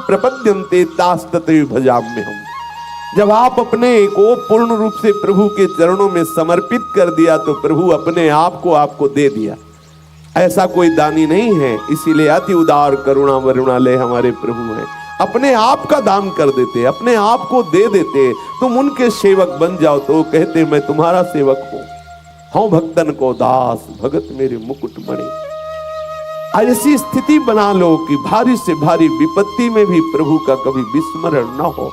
प्रपद्यन्ते तास्ततैव भजाम्यहम्। जब आप अपने को पूर्ण रूप से प्रभु के चरणों में समर्पित कर दिया तो प्रभु अपने आप को आपको दे दिया। ऐसा कोई दानी नहीं है, इसीलिए अति उदार करुणा वरुणालय हमारे प्रभु हैं। अपने आप का दान कर देते, अपने आप को दे देते। तुम उनके सेवक बन जाओ तो कहते मैं तुम्हारा सेवक हूं, हूं भक्तन को दास, भगत मेरे मुकुट मणि। ऐसी स्थिति बना लो कि भारी से भारी विपत्ति में भी प्रभु का कभी विस्मरण न हो।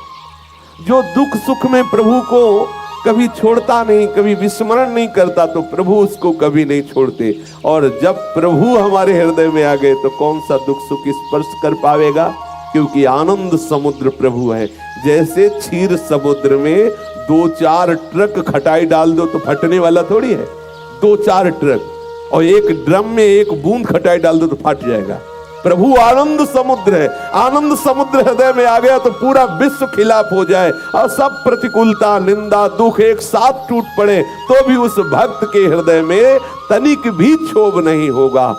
जो दुख सुख में प्रभु को कभी छोड़ता नहीं, कभी विस्मरण नहीं करता, तो प्रभु उसको कभी नहीं छोड़ते। और जब प्रभु हमारे हृदय में आ गए तो कौन सा दुख सुख स्पर्श कर पावेगा, क्योंकि आनंद समुद्र प्रभु है। जैसे क्षीर समुद्र में 2-4 ट्रक खटाई डाल दो तो फटने वाला थोड़ी है। 2-4 ट्रक और एक ड्रम में एक बूंद खटाई डाल दो तो फट जाएगा। प्रभु आनंद समुद्र है। आनंद समुद्र हृदय में आ गया तो पूरा विश्व खिलाफ हो जाए और सब प्रतिकूलता, निंदा, दुख एक साथ टूट पड़े तो भी उस भक्त के हृदय में तनिक भी क्षोभ नहीं होगा।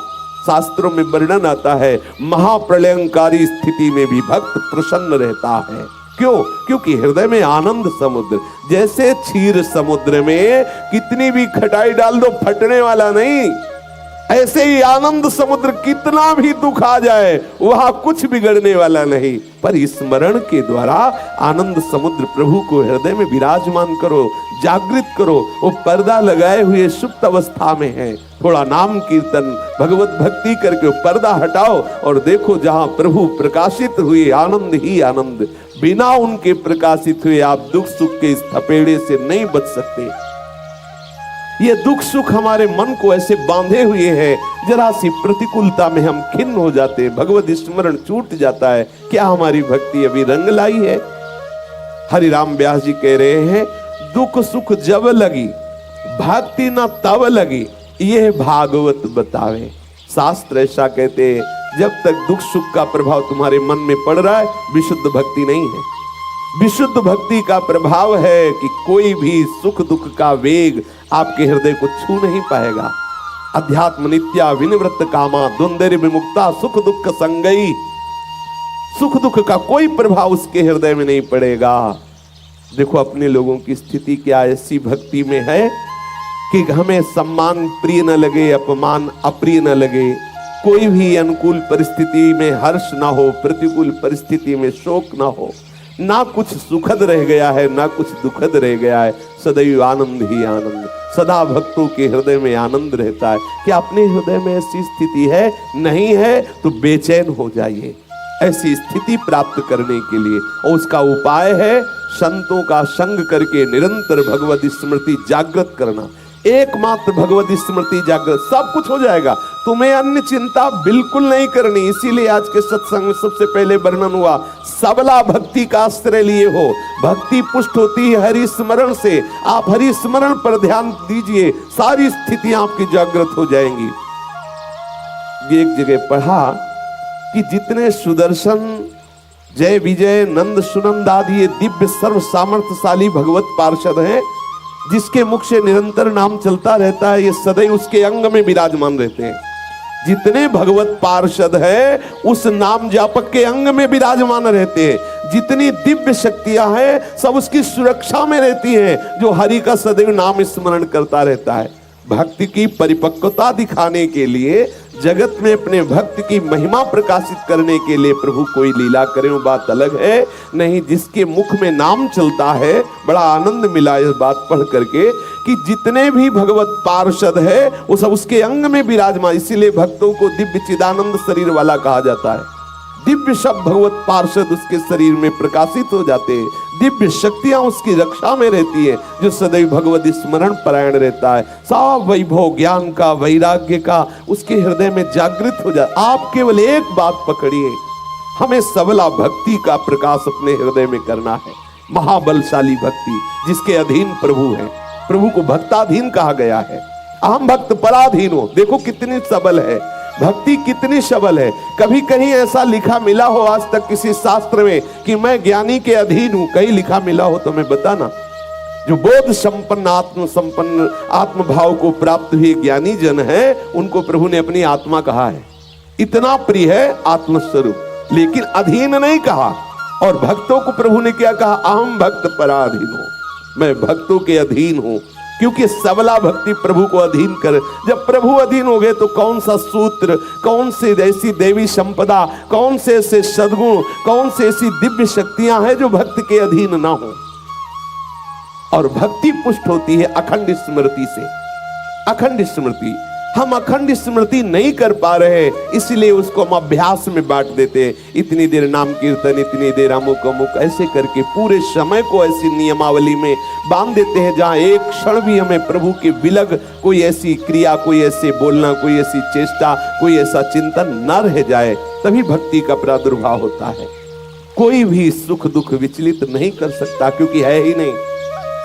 शास्त्रों में वर्णन आता है, महाप्रलयंकारी स्थिति में भी भक्त प्रसन्न रहता है। क्यों? क्योंकि हृदय में आनंद समुद्र। जैसे क्षीर समुद्र में कितनी भी खटाई डाल दो फटने वाला नहीं, ऐसे ही आनंद समुद्र कितना भी दुख आ जाए वहां कुछ बिगड़ने वाला नहीं। पर स्मरण के द्वारा आनंद समुद्र प्रभु को हृदय में विराजमान करो, जागृत करो। वो पर्दा लगाए हुए सुप्त अवस्था में है। थोड़ा नाम कीर्तन भगवत भक्ति करके पर्दा हटाओ और देखो जहां प्रभु प्रकाशित हुए आनंद ही आनंद। बिना उनके प्रकाशित हुए आप दुख सुख के इस थपेड़े से नहीं बच सकते। ये दुख सुख हमारे मन को ऐसे बांधे हुए हैं, जरा सी प्रतिकूलता में हम खिन्न हो जाते हैं, भगवत स्मरण छूट जाता है। क्या हमारी भक्ति अभी रंग लाई है? हरिराम व्यास जी कह रहे हैं, दुख सुख जब लगी भक्ति न तब लगी, यह भागवत बतावे। शास्त्र ऐसा कहते हैं, जब तक दुख सुख का प्रभाव तुम्हारे मन में पड़ रहा है विशुद्ध भक्ति नहीं है। विशुद्ध भक्ति का प्रभाव है कि कोई भी सुख दुख का वेग आपके हृदय को छू नहीं पाएगा। अध्यात्म नित्या विनिवृत्त कामा द्वंद्व विमुक्ता सुख दुख संगई। सुख दुख का कोई प्रभाव उसके हृदय में नहीं पड़ेगा। देखो अपने लोगों की स्थिति क्या ऐसी भक्ति में है कि हमें सम्मान प्रिय न लगे, अपमान अप्रिय न लगे, कोई भी अनुकूल परिस्थिति में हर्ष ना हो, प्रतिकूल परिस्थिति में शोक ना हो, ना कुछ सुखद रह गया है ना कुछ दुखद रह गया है, सदैव आनंद ही आनंद। सदा भक्तों के हृदय में आनंद रहता है। क्या अपने हृदय में ऐसी स्थिति है? नहीं है तो बेचैन हो जाइए ऐसी स्थिति प्राप्त करने के लिए। और उसका उपाय है संतों का संग करके निरंतर भगवत स्मृति जागृत करना। एकमात्र भगवत स्मृति जागृत, सब कुछ हो जाएगा। तुम्हें अन्य चिंता बिल्कुल नहीं करनी। इसीलिए आज के सत्संग में सबसे पहले वर्णन हुआ, सबला भक्ति का आश्रय लिए हो। भक्ति पुष्ट होती है हरि स्मरण से। आप हरि स्मरण पर ध्यान दीजिए, सारी स्थितियां आपकी जागृत हो जाएंगी। एक जगह पढ़ा कि जितने सुदर्शन, जय विजय, नंद सुनंद आदि ये दिव्य सर्व सामर्थ्यशाली भगवत पार्षद हैं, जिसके मुख से निरंतर नाम चलता रहता है, ये सदैव उसके अंग में विराजमान रहते हैं। जितने भगवत पार्षद हैं उस नाम जापक के अंग में विराजमान रहते हैं। जितनी दिव्य शक्तियां हैं सब उसकी सुरक्षा में रहती हैं, जो हरि का सदैव नाम स्मरण करता रहता है। भक्ति की परिपक्वता दिखाने के लिए, जगत में अपने भक्त की महिमा प्रकाशित करने के लिए प्रभु कोई लीला करे, वो बात अलग है। नहीं, जिसके मुख में नाम चलता है, बड़ा आनंद मिला इस बात पढ़ करके कि जितने भी भगवत पार्षद है वो सब उसके अंग में विराजमान। इसीलिए भक्तों को दिव्य चिदानंद शरीर वाला कहा जाता है। दिव्य सब भगवत पार्षद उसके शरीर में प्रकाशित हो जाते हैं। दिव्य शक्तियां उसकी रक्षा में रहती है, जो सदैव भगवत स्मरण परायण रहता है। सब वैभव ज्ञान का, वैराग्य का उसके हृदय में जागृत हो जाता। आप केवल एक बात पकड़िए, हमें सबला भक्ति का प्रकाश अपने हृदय में करना है। महाबलशाली भक्ति जिसके अधीन प्रभु है। प्रभु को भक्ताधीन कहा गया है। अहम भक्त पराधीन हो। देखो कितनी सबल है भक्ति, कितनी सबल है। कभी कहीं ऐसा लिखा मिला हो आज तक किसी शास्त्र में कि मैं ज्ञानी के अधीन हूं? कहीं लिखा मिला हो तो मैं बताना। जो बोध संपन्न, आत्म संपन्न, आत्म भाव को प्राप्त हुए ज्ञानी जन है, उनको प्रभु ने अपनी आत्मा कहा है। इतना प्रिय है आत्मस्वरूप। लेकिन अधीन नहीं कहा। और भक्तों को प्रभु ने क्या कहा? अहम भक्त पराधीन हूं, मैं भक्तों के अधीन हूं। क्योंकि सबला भक्ति प्रभु को अधीन कर, जब प्रभु अधीन हो गए तो कौन सा सूत्र, कौन से ऐसी देवी संपदा, कौन से ऐसे सद्गुण, कौन से ऐसी दिव्य शक्तियां हैं जो भक्त के अधीन ना हो। और भक्ति पुष्ट होती है अखंड स्मृति से। अखंड स्मृति, हम अखंड स्मृति नहीं कर पा रहे, इसलिए उसको हम अभ्यास में बांट देते हैं। इतनी देर नाम कीर्तन, इतनी देर अमुक अमुक, ऐसे करके पूरे समय को ऐसी नियमावली में बांध देते हैं जहां एक क्षण भी हमें प्रभु के विलग कोई ऐसी क्रिया, कोई ऐसे बोलना, कोई ऐसी चेष्टा, कोई ऐसा चिंतन न रह जाए। तभी भक्ति का प्रादुर्भाव होता है। कोई भी सुख दुख विचलित नहीं कर सकता, क्योंकि है ही नहीं।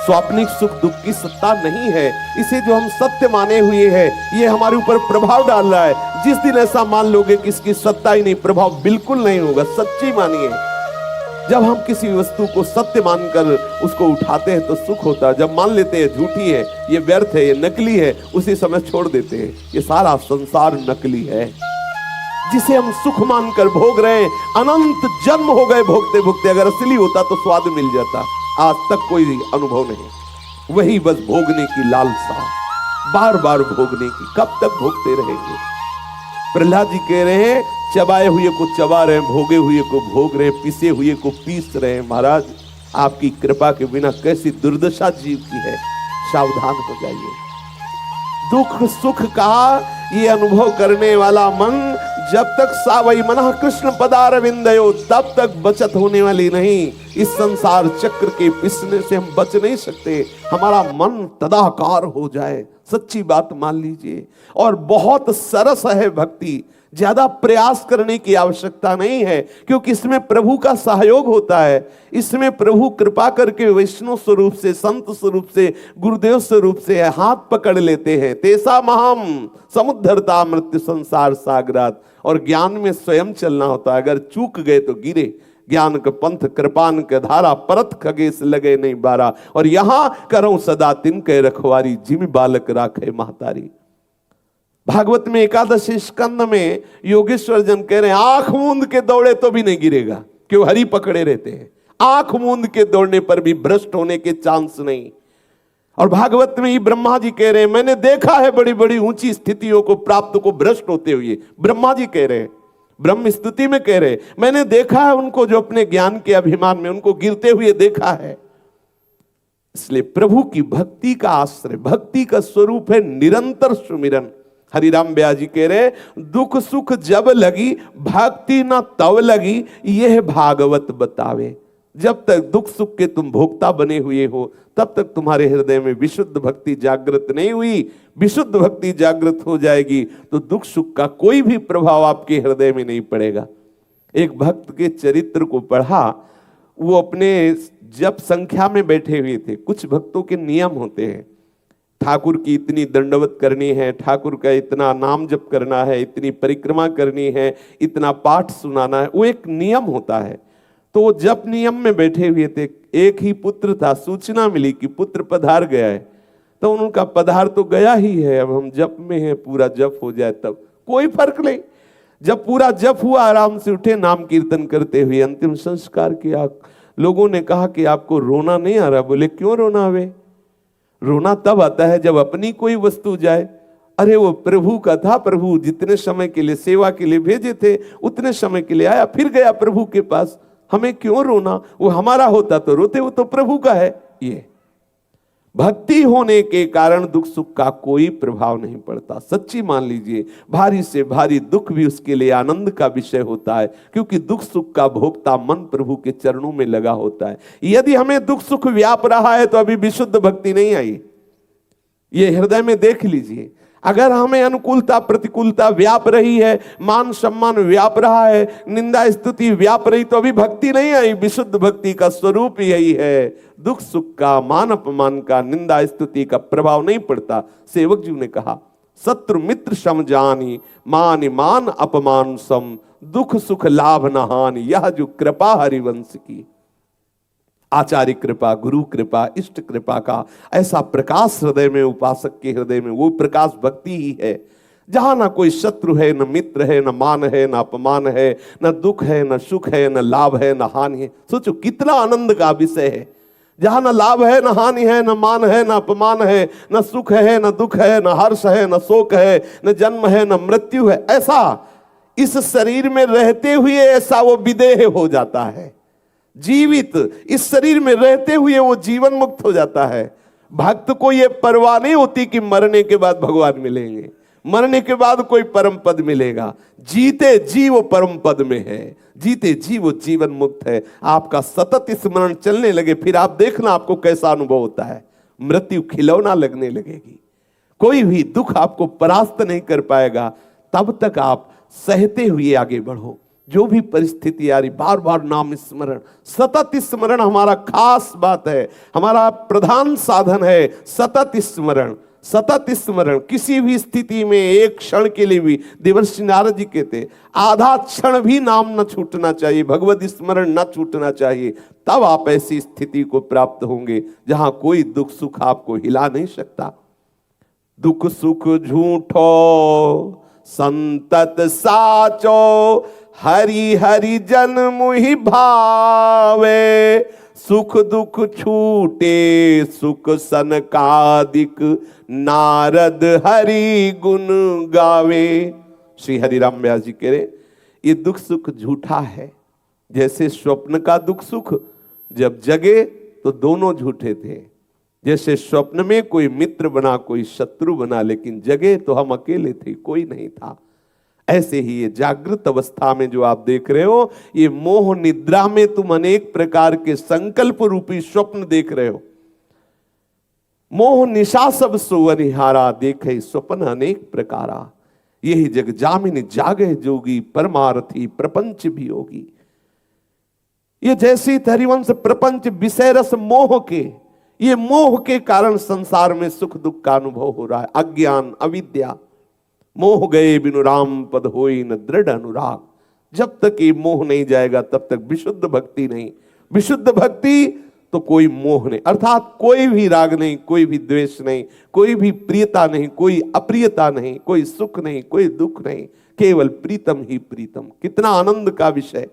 स्वाप्निक सुख दुख की सत्ता नहीं है। इसे जो हम सत्य माने हुए हैं, ये हमारे ऊपर प्रभाव डाल रहा है। जिस दिन ऐसा मान लोगे कि इसकी सत्ता ही नहीं, प्रभाव बिल्कुल नहीं होगा, सच्ची मानिए। जब हम किसी वस्तु को सत्य मानकर उसको उठाते हैं तो सुख होता है। जब मान लेते हैं झूठी है, ये व्यर्थ है, ये नकली है, उसी समय छोड़ देते हैं। ये सारा संसार नकली है, जिसे हम सुख मानकर भोग रहे हैं। अनंत जन्म हो गए भोगते भोगते, अगर असली होता तो स्वाद मिल जाता। आज तक कोई अनुभव नहीं। वही बस भोगने की लालसा, बार बार भोगने की। कब तक भोगते रहेंगे? प्रहलाद जी कह रहे हैं, चबाए हुए को चबा रहे हैं, भोगे हुए को भोग रहे हैं, पीसे हुए को पीस रहे हैं। महाराज, आपकी कृपा के बिना कैसी दुर्दशा जीव की है। सावधान हो जाइए। दुख सुख का ये अनुभव करने वाला मन जब तक सावई मना कृष्ण पदारविंदयो, तब तक बचत होने वाली नहीं। इस संसार चक्र के पिसने से हम बच नहीं सकते। हमारा मन तदाकार हो जाए, सच्ची बात मान लीजिए। और बहुत सरस है भक्ति, ज्यादा प्रयास करने की आवश्यकता नहीं है, क्योंकि इसमें प्रभु का सहयोग होता है। इसमें प्रभु कृपा करके वैष्णव स्वरूप से, संत स्वरूप से, गुरुदेव स्वरूप से हाथ पकड़ लेते हैं। तेसा महम समुद्धरता मृत्यु संसार सागरात। और ज्ञान में स्वयं चलना होता है। अगर चूक गए तो गिरे। ज्ञान का पंथ कृपान के धारा, परत खगेश लगे नहीं बारा। और यहां करो सदा तिनके रखवारी, जिम बालक राखे महतारी। भागवत में एकादश स्कंद में योगेश्वर जन कह रहे हैं, आंख मूंद के दौड़े तो भी नहीं गिरेगा, क्यों? हरि पकड़े रहते हैं। आंख मूंद के दौड़ने पर भी भ्रष्ट होने के चांस नहीं। और भागवत में ही ब्रह्मा जी कह रहे हैं, मैंने देखा है बड़ी बड़ी ऊंची स्थितियों को प्राप्त को भ्रष्ट होते हुए। ब्रह्मा जी कह रहे हैं, ब्रह्म स्तुति में कह रहे, मैंने देखा है उनको जो अपने ज्ञान के अभिमान में उनको गिरते हुए देखा है। इसलिए प्रभु की भक्ति का आश्रय, भक्ति का स्वरूप है निरंतर सुमिरन। हरिराम ब्यास जी कह रहे, दुख सुख जब लगी भक्ति न तब लगी, यह भागवत बतावे। जब तक दुख सुख के तुम भोक्ता बने हुए हो, तब तक तुम्हारे हृदय में विशुद्ध भक्ति जागृत नहीं हुई। विशुद्ध भक्ति जागृत हो जाएगी तो दुख सुख का कोई भी प्रभाव आपके हृदय में नहीं पड़ेगा। एक भक्त के चरित्र को पढ़ा, वो अपने जप संख्या में बैठे हुए थे। कुछ भक्तों के नियम होते हैं, ठाकुर की इतनी दंडवत करनी है, ठाकुर का इतना नाम जप करना है, इतनी परिक्रमा करनी है, इतना पाठ सुनाना है, वो एक नियम होता है। तो वो जप नियम में बैठे हुए थे। एक ही पुत्र था, सूचना मिली कि पुत्र पधार गया है। तो उनका पधार तो गया ही है, अब हम जप में हैं, पूरा जप हो जाए तब कोई फर्क नहीं। जब पूरा जप हुआ, आराम से उठे, नाम कीर्तन करते हुए अंतिम संस्कार किया। लोगों ने कहा कि आपको रोना नहीं आ रहा? बोले क्यों रोना आवे? रोना तब आता है जब अपनी कोई वस्तु जाए। अरे वो प्रभु का था, प्रभु जितने समय के लिए सेवा के लिए भेजे थे उतने समय के लिए आया, फिर गया प्रभु के पास। हमें क्यों रोना? वो हमारा होता तो रोते, वो तो प्रभु का है। ये भक्ति होने के कारण दुख सुख का कोई प्रभाव नहीं पड़ता। सच्ची मान लीजिए, भारी से भारी दुख भी उसके लिए आनंद का विषय होता है, क्योंकि दुख सुख का भोक्ता मन प्रभु के चरणों में लगा होता है। यदि हमें दुख सुख व्याप रहा है तो अभी विशुद्ध भक्ति नहीं आई। ये हृदय में देख लीजिए। अगर हमें अनुकूलता प्रतिकूलता व्याप रही है, मान सम्मान व्याप रहा है, निंदा स्तुति व्याप रही, तो अभी भक्ति नहीं आई। विशुद्ध भक्ति का स्वरूप यही है। दुख सुख का, मान अपमान का, निंदा स्तुति का प्रभाव नहीं पड़ता। सेवक जी ने कहा, शत्रु मित्र सम जानी, मान मान अपमान सम, दुख सुख लाभ न हानि, यह जो कृपा हरिवंश की। आचार्य कृपा, गुरु कृपा, इष्ट कृपा का ऐसा प्रकाश हृदय में, उपासक के हृदय में, वो प्रकाश भक्ति ही है। जहां ना कोई शत्रु है, न मित्र है, न मान है, न अपमान है, न दुख है, न सुख है, न लाभ है, न हानि है। सोचो कितना आनंद का विषय है। जहां न लाभ है, न हानि है, न मान है, न अपमान है, न सुख है, न दुख है, न हर्ष है, न शोक है, न जन्म है, न मृत्यु है। ऐसा इस शरीर में रहते हुए ऐसा वो विदेह हो जाता है। जीवित इस शरीर में रहते हुए वो जीवन मुक्त हो जाता है। भक्त को ये परवाह नहीं होती कि मरने के बाद भगवान मिलेंगे, मरने के बाद कोई परम पद मिलेगा। जीते जी वो परम पद में है, जीते जी वो जीवन मुक्त है। आपका सतत स्मरण चलने लगे, फिर आप देखना आपको कैसा अनुभव होता है। मृत्यु खिलौना लगने लगेगी, कोई भी दुख आपको परास्त नहीं कर पाएगा। तब तक आप सहते हुए आगे बढ़ो। जो भी परिस्थिति आ रही, बार बार नाम स्मरण, सतत स्मरण हमारा खास बात है, हमारा प्रधान साधन है। सतत स्मरण, सतत स्मरण। किसी भी स्थिति में एक क्षण के लिए भी, देवर्षि नारद जी कहते, आधा क्षण भी नाम न छूटना चाहिए, भगवत स्मरण न छूटना चाहिए। तब आप ऐसी स्थिति को प्राप्त होंगे जहां कोई दुख सुख आपको हिला नहीं सकता। दुख सुख झूठो संतत साचो, हरि हरि जन मुहि भावे। सुख दुख छूटे सुख सनकादिक, नारद हरि गुण गावे। श्री हरिराम व्यास जी कह रहे, ये दुख सुख झूठा है। जैसे स्वप्न का दुख सुख, जब जगे तो दोनों झूठे थे। जैसे स्वप्न में कोई मित्र बना कोई शत्रु बना, लेकिन जगे तो हम अकेले थे, कोई नहीं था। ऐसे ही ये जागृत अवस्था में जो आप देख रहे हो, ये मोह निद्रा में तुम अनेक प्रकार के संकल्प रूपी स्वप्न देख रहे हो। मोह निशा सब सोवनिहारा, देखे स्वप्न अनेक प्रकारा। यही जग जामिन जागे जोगी, परमार्थी प्रपंच भी होगी। ये जैसी हरिवंश प्रपंच विषय रस मोह के, ये मोह के कारण संसार में सुख दुख का अनुभव हो रहा है। अज्ञान अविद्या, मोह गए बिनु राम पद होई न दृढ़ अनुराग। जब तक ये मोह नहीं जाएगा तब तक विशुद्ध भक्ति नहीं। विशुद्ध भक्ति तो कोई मोह नहीं, अर्थात कोई भी राग नहीं, कोई भी द्वेष नहीं, कोई भी प्रियता नहीं, कोई अप्रियता नहीं, कोई सुख नहीं, कोई दुख नहीं, केवल प्रीतम ही प्रीतम। कितना आनंद का विषय।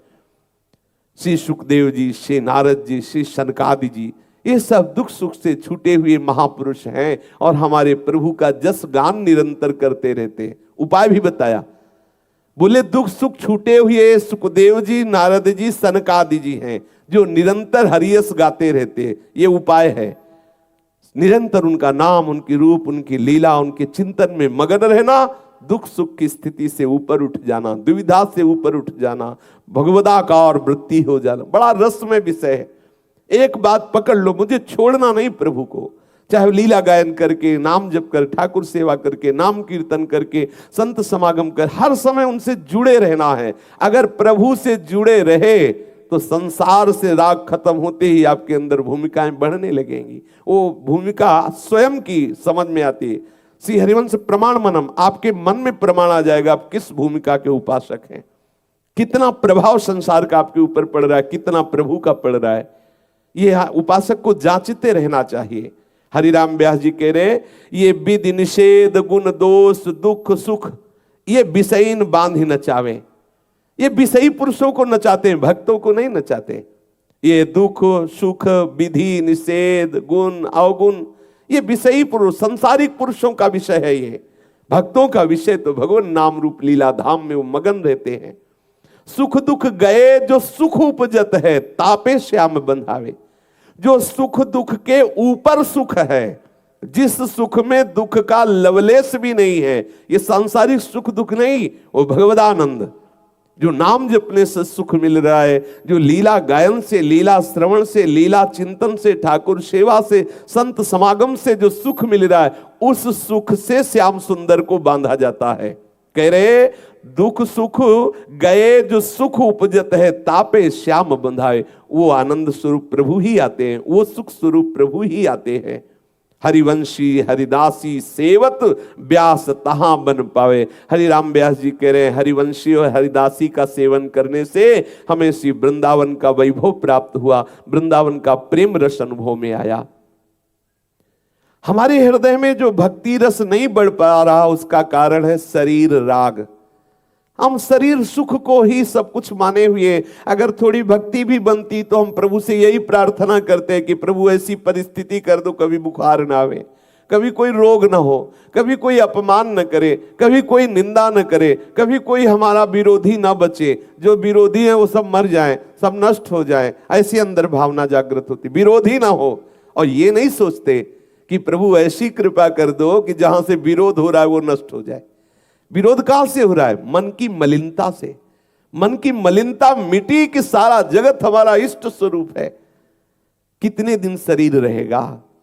श्री सुखदेव जी, श्री नारद जी, श्री सनकादि जी, ये सब दुख सुख से छूटे हुए महापुरुष हैं और हमारे प्रभु का जस गान निरंतर करते रहते हैं। उपाय भी बताया, बोले दुख सुख छूटे हुए सुखदेव जी, नारद जी, सनकादि जी हैं जो निरंतर हरियस गाते रहते हैं। ये उपाय है, निरंतर उनका नाम, उनकी रूप, उनकी लीला, उनके चिंतन में मगन रहना। दुख सुख की स्थिति से ऊपर उठ जाना, दुविधा से ऊपर उठ जाना, भगवदाकार वृत्ति हो जाना, बड़ा रसमय विषय है। एक बात पकड़ लो, मुझे छोड़ना नहीं प्रभु को। चाहे लीला गायन करके, नाम जप कर, ठाकुर सेवा करके, नाम कीर्तन करके, संत समागम कर, हर समय उनसे जुड़े रहना है। अगर प्रभु से जुड़े रहे तो संसार से राग खत्म होते ही आपके अंदर भूमिकाएं बढ़ने लगेंगी। वो भूमिका स्वयं की समझ में आती है। श्री हरिवंश प्रमाण मनम, आपके मन में प्रमाण आ जाएगा आप किस भूमिका के उपासक हैं। कितना प्रभाव संसार का आपके ऊपर पड़ रहा है, कितना प्रभु का पड़ रहा है, ये उपासक को जांचते रहना चाहिए। हरिराम व्यास जी कह रहे, ये विधि निषेध गुण दोष दुख सुख, ये विषयीन बांध ही नचावे। ये विषयी पुरुषों को नचाते हैं, भक्तों को नहीं नचाते। ये दुख सुख विधि निषेध गुण अवगुण, ये विषयी पुरुष, संसारिक पुरुषों का विषय है। ये भक्तों का विषय तो भगवान नाम रूप लीला धाम में वो मगन रहते हैं। सुख दुख गए जो सुख उपजत है, तापे श्याम बंधावे। जो सुख दुख के ऊपर सुख है, जिस सुख में दुख का लवलेश भी नहीं है, ये सांसारिक सुख दुख नहीं, वो भगवदानंद, जो नाम जपने से सुख मिल रहा है, जो लीला गायन से, लीला श्रवण से, लीला चिंतन से, ठाकुर सेवा से, संत समागम से जो सुख मिल रहा है, उस सुख से श्याम सुंदर को बांधा जाता है। कह रहे दुख सुख गए जो सुख उपजत है, तापे श्याम बंधाए। वो आनंद स्वरूप प्रभु ही आते हैं, वो सुख स्वरूप प्रभु ही आते हैं। हरिवंशी हरिदासी सेवत व्यास तहां बन पावे। हरिराम व्यास जी कह रहे हैं, हरिवंशी और हरिदासी का सेवन करने से हमें श्री वृंदावन का वैभव प्राप्त हुआ, वृंदावन का प्रेम रस अनुभव में आया। हमारे हृदय में जो भक्ति रस नहीं बढ़ पा रहा, उसका कारण है शरीर राग। हम शरीर सुख को ही सब कुछ माने हुए, अगर थोड़ी भक्ति भी बनती तो हम प्रभु से यही प्रार्थना करते हैं कि प्रभु ऐसी परिस्थिति कर दो, कभी बुखार ना आवे, कभी कोई रोग ना हो, कभी कोई अपमान न करे, कभी कोई निंदा न करे, कभी कोई हमारा विरोधी ना बचे, जो विरोधी है वो सब मर जाएं, सब नष्ट हो जाएं। ऐसी अंदर भावना जागृत होती, विरोधी ना हो। और ये नहीं सोचते कि प्रभु ऐसी कृपा कर दो कि जहां से विरोध हो रहा है वो नष्ट हो जाए। विरोध कहां से हो रहा है? मन की मलिनता से। मन की मलिनता मिटी कि सारा जगत हमारा इष्ट स्वरूप है। कितने दिन शरीर रहेगा,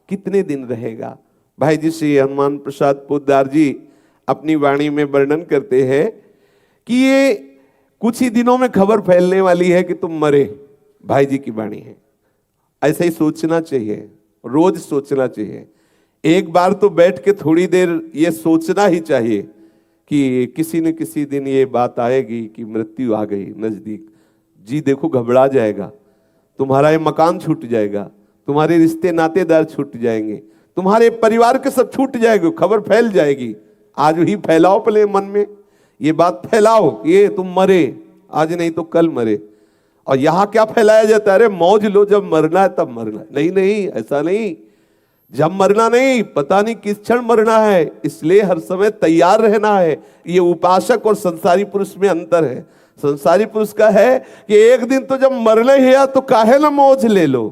कितने दिन रहेगा? भाई जी श्री हनुमान प्रसाद पोद्दार जी अपनी वाणी में वर्णन करते हैं कि ये कुछ ही दिनों में खबर फैलने वाली है कि तुम मरे। भाई जी की वाणी है। ऐसा ही सोचना चाहिए, रोज सोचना चाहिए। एक बार तो बैठ के थोड़ी देर ये सोचना ही चाहिए कि किसी न किसी दिन ये बात आएगी कि मृत्यु आ गई नजदीक। जी देखो घबरा जाएगा, तुम्हारा ये मकान छूट जाएगा, तुम्हारे रिश्ते नातेदार छूट जाएंगे, तुम्हारे परिवार के सब छूट जाएंगे, खबर फैल जाएगी। आज ही फैलाओ पहले मन में ये बात फैलाओ, ये तुम मरे, आज नहीं तो कल मरे। और यहां क्या फैलाया जाता है? अरे मौज लो, जब मरना है तब मरना। नहीं नहीं, ऐसा नहीं। जब मरना नहीं, पता नहीं किस क्षण मरना है, इसलिए हर समय तैयार रहना है। ये उपासक और संसारी पुरुष में अंतर है। संसारी पुरुष का है कि एक दिन तो जब मरना ही है तो काहे ना मौज ले लो,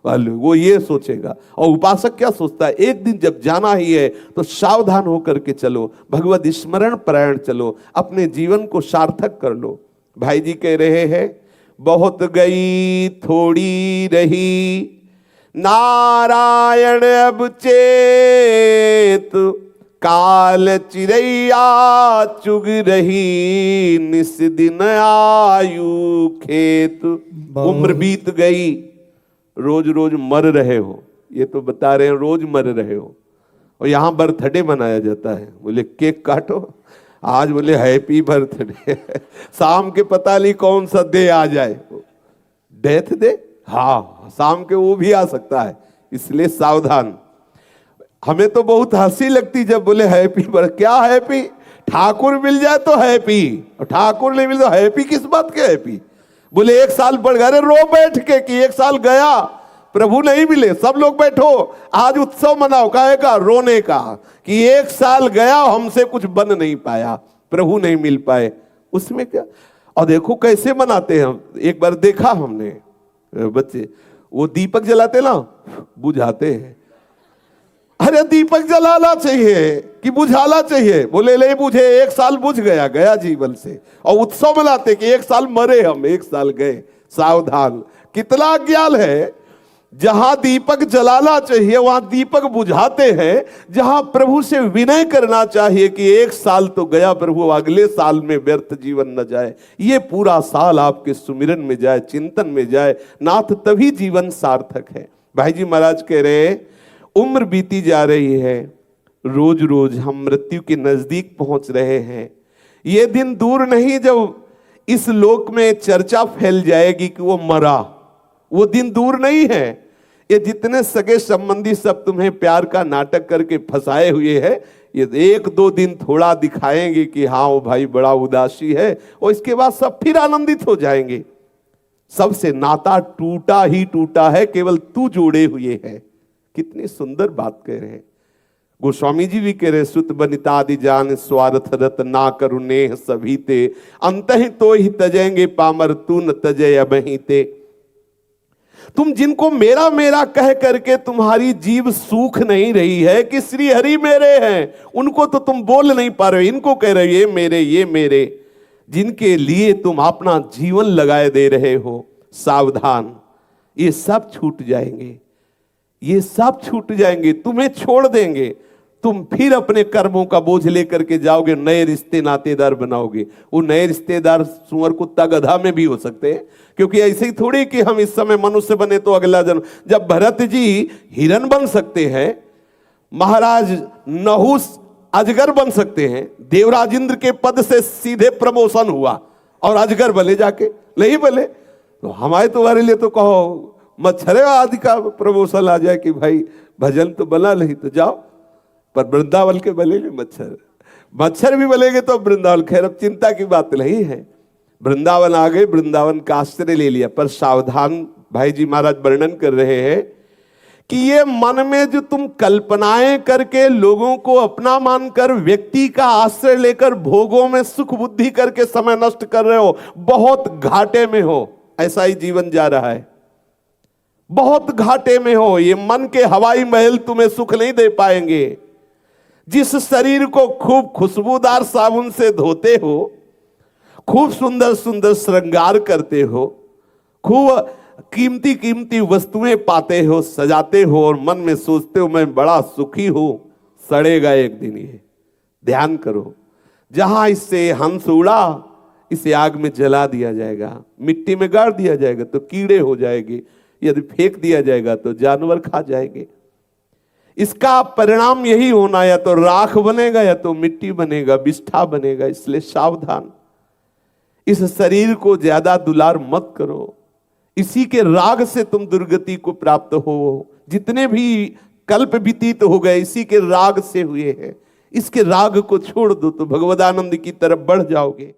वो ये सोचेगा। और उपासक क्या सोचता है? एक दिन जब जाना ही है तो सावधान होकर के चलो, भगवत स्मरण परायण चलो, अपने जीवन को सार्थक कर लो। भाई जी कह रहे हैं, बहुत गई थोड़ी रही नारायण अब चेत, काल चिरैया चुग रही निस दिन आयु खेत। उम्र बीत गई, रोज रोज मर रहे हो, ये तो बता रहे हैं रोज मर रहे हो। और यहाँ बर्थडे मनाया जाता है, बोले केक काटो, आज बोले हैप्पी बर्थडे, शाम के पता नहीं कौन सा डे आ जाए, डेथ डे, हाँ शाम के वो भी आ सकता है, इसलिए सावधान। हमें तो बहुत हंसी लगती जब बोले हैप्पी बर्थडे। क्या हैप्पी? ठाकुर मिल जाए तो हैप्पी, और ठाकुर नहीं मिल तो हैप्पी किस बात के हैप्पी? बोले एक साल बढ़ गया, रो बैठ के कि एक साल गया, प्रभु नहीं मिले। सब लोग बैठो, आज उत्सव मनाओ, काहे का? रोने का, कि एक साल गया हमसे कुछ बन नहीं पाया, प्रभु नहीं मिल पाए। उसमें क्या? और देखो कैसे मनाते हैं हम। एक बार देखा हमने बच्चे, वो दीपक जलाते ना, बुझाते हैं। अरे दीपक जलाना चाहिए कि बुझाना चाहिए? बोले नहीं बुझे, एक साल बुझ गया, गया जीवन से। और उत्सव मनाते कि एक साल मरे हम, एक साल गए। सावधान, कितना ज्ञान है। जहां दीपक जलाना चाहिए वहां दीपक बुझाते हैं। जहां प्रभु से विनय करना चाहिए कि एक साल तो गया प्रभु, अगले साल में व्यर्थ जीवन न जाए, ये पूरा साल आपके सुमिरन में जाए, चिंतन में जाए, नाथ, तभी जीवन सार्थक है। भाई जी महाराज कह रहे हैं, उम्र बीती जा रही है, रोज रोज हम मृत्यु के नजदीक पहुंच रहे हैं। ये दिन दूर नहीं जब इस लोक में चर्चा फैल जाएगी कि वो मरा। वो दिन दूर नहीं है। ये जितने सगे संबंधी सब तुम्हें प्यार का नाटक करके फंसाए हुए हैं, ये एक दो दिन थोड़ा दिखाएंगे कि हाँ वो भाई बड़ा उदासी है, और इसके बाद सब फिर आनंदित हो जाएंगे। सबसे नाता टूटा ही टूटा है, केवल तू जोड़े हुए है। कितनी सुंदर बात कह रहे हैं गोस्वामी जी भी कह रहे, सुत बनितादि जान स्वार्थ रत ना करुनेह सभी ते, अंत ही तो ही तजेंगे पामर तू न तजय अबही ते। तुम जिनको मेरा मेरा कह करके तुम्हारी जीव सूख नहीं रही है कि श्री हरि मेरे हैं, उनको तो तुम बोल नहीं पा रहे हो। इनको कह रहे हो ये मेरे, ये मेरे, जिनके लिए तुम अपना जीवन लगाए दे रहे हो। सावधान, ये सब छूट जाएंगे, ये सब छूट जाएंगे, तुम्हें छोड़ देंगे। तुम फिर अपने कर्मों का बोझ लेकर के जाओगे, नए रिश्ते नातेदार बनाओगे। वो नए रिश्तेदार सुअर कुत्ता गधा में भी हो सकते हैं, क्योंकि ऐसे ही थोड़ी कि हम इस समय मनुष्य बने तो अगला जन्म। जब भरत जी हिरन बन सकते हैं, महाराज नहुस अजगर बन सकते हैं, देवराज इंद्र के पद से सीधे प्रमोशन हुआ और अजगर बने जाके, नहीं बने तो हमारे तुम्हारे लिए तो कहो मच्छरे आदि का प्रमोशन आ जाए कि भाई भजन तो बना नहीं तो जाओ, पर वृंदावन के बनेंगे मच्छर, मच्छर भी बनेंगे तो वृंदावन। खैर अब चिंता की बात नहीं है, वृंदावन आ गए, वृंदावन का आश्रय ले लिया। पर सावधान, भाई जी महाराज वर्णन कर रहे हैं कि ये मन में जो तुम कल्पनाएं करके लोगों को अपना मानकर व्यक्ति का आश्रय लेकर भोगों में सुख बुद्धि करके समय नष्ट कर रहे हो, बहुत घाटे में हो। ऐसा ही जीवन जा रहा है, बहुत घाटे में हो। ये मन के हवाई महल तुम्हें सुख नहीं दे पाएंगे। जिस शरीर को खूब खुशबूदार साबुन से धोते हो, खूब सुंदर सुंदर श्रृंगार करते हो, खूब कीमती कीमती वस्तुएं पाते हो, सजाते हो और मन में सोचते हो मैं बड़ा सुखी हूं, सड़ेगा एक दिन ये। ध्यान करो, जहां इससे हंस उड़ा इसे आग में जला दिया जाएगा, मिट्टी में गाड़ दिया जाएगा तो कीड़े हो जाएंगे, यदि फेंक दिया जाएगा तो जानवर खा जाएंगे। इसका परिणाम यही होना, या तो राख बनेगा या तो मिट्टी बनेगा, बिष्ठा बनेगा। इसलिए सावधान, इस शरीर को ज्यादा दुलार मत करो। इसी के राग से तुम दुर्गति को प्राप्त हो। जितने भी कल्प व्यतीत हो गए इसी के राग से हुए हैं। इसके राग को छोड़ दो तो भगवदानंद की तरफ बढ़ जाओगे।